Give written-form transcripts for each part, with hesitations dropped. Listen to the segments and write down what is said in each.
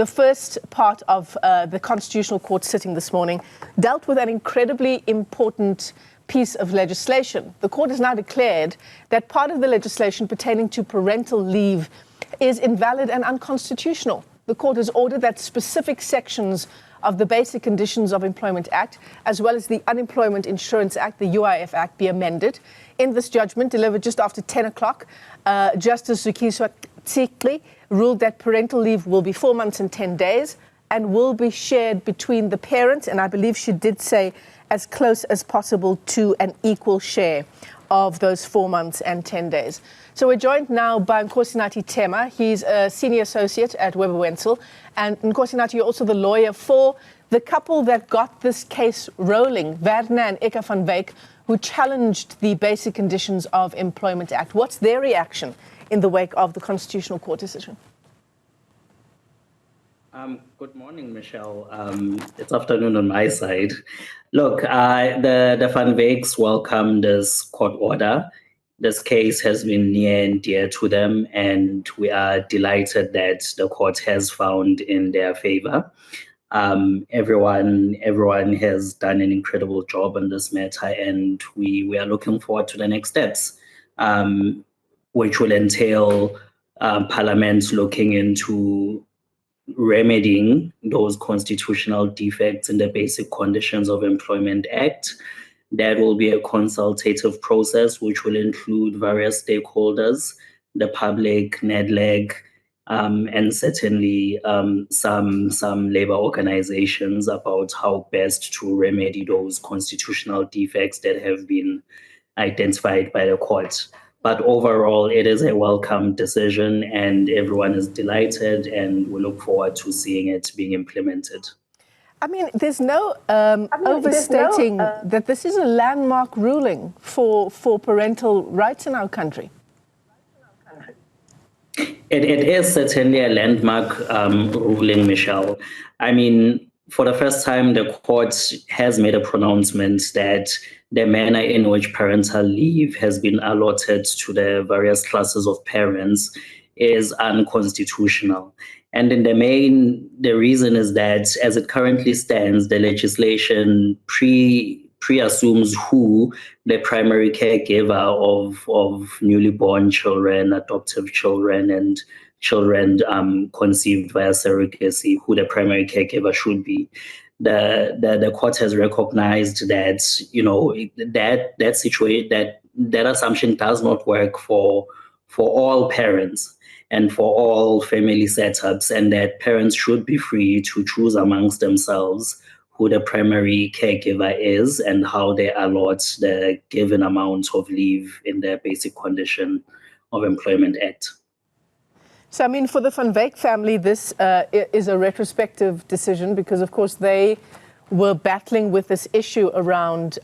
the first part of the Constitutional Court sitting this morning dealt with an incredibly important piece of legislation. The court has now declared that part of the legislation pertaining to parental leave is invalid and unconstitutional. The court has ordered that specific sections of the Basic Conditions of Employment Act, as well as the Unemployment Insurance Act, the UIF Act, be amended. In this judgment, delivered just after 10 o'clock, Justice Zukiswa Tsikli ruled that parental leave will be 4 months and 10 days and will be shared between the parents, and I believe she did say as close as possible to an equal share of those 4 months and 10 days. So we're joined now by Nkosinathi Tema. He's a senior associate at Weber Wenzel. And Nkosinathi, you're also the lawyer for the couple that got this case rolling, Werner and Eka van Wyk, who challenged the Basic Conditions of Employment Act. What's their reaction in the wake of the Constitutional Court decision? Good morning, Michelle. It's afternoon on my side. Look, the Van Wyks welcome this court order. This case has been near and dear to them, and we are delighted that the court has found in their favor. Everyone has done an incredible job on this matter, and we are looking forward to the next steps, which will entail Parliament looking into remedying those constitutional defects in the Basic Conditions of Employment Act. That will be a consultative process which will include various stakeholders, the public, NEDLEG, and certainly some labor organizations about how best to remedy those constitutional defects that have been identified by the court. But overall, it is a welcome decision and everyone is delighted, and we look forward to seeing it being implemented. I mean, there's no overstating that this is a landmark ruling for parental rights in our country. It is certainly a landmark ruling, Michelle. I mean, for the first time, the court has made a pronouncement that the manner in which parental leave has been allotted to the various classes of parents is unconstitutional. And in the main, the reason is that as it currently stands, the legislation pre-assumes who the primary caregiver of newly born children, adoptive children, and children conceived via surrogacy, who the primary caregiver should be. The court has recognized that, you know, that situation, that assumption does not work for all parents and for all family setups, and that parents should be free to choose amongst themselves who the primary caregiver is and how they allot the given amount of leave in the Basic Condition of Employment Act. So, I mean, for the Van Wyk family, this is a retrospective decision because, of course, they were battling with this issue around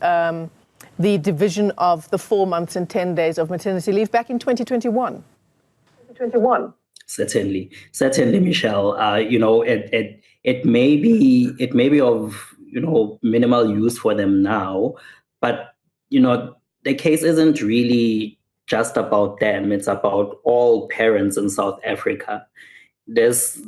the division of the 4 months and 10 days of maternity leave back in 2021. Certainly, Michelle. You know, it may be of, you know, minimal use for them now, but you know, the case isn't really just about them. It's about all parents in South Africa. This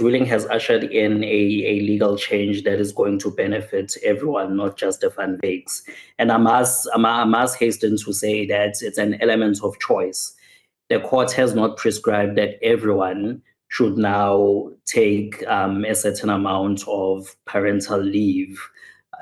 ruling has ushered in a legal change that is going to benefit everyone, not just the Van Wyks. And I must hasten to say that it's an element of choice. The court has not prescribed that everyone should now take a certain amount of parental leave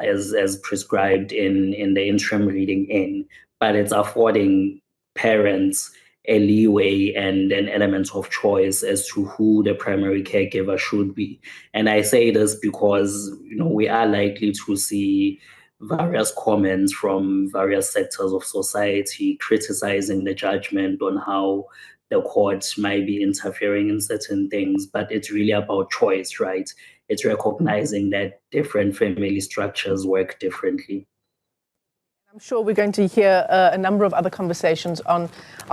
as prescribed in the interim reading in, but it's affording parents a leeway and an element of choice as to who the primary caregiver should be. And I say this because, you know, we are likely to see various comments from various sectors of society criticizing the judgment on how the court might be interfering in certain things, but it's really about choice, right? It's recognizing that different family structures work differently. I'm sure we're going to hear a number of other conversations on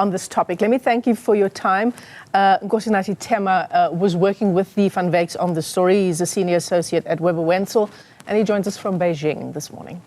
this topic. Let me thank you for your time. Nkosinathi Tema was working with the Van Wyks on the story. He's a senior associate at Weber Wenzel, and he joins us from Beijing this morning.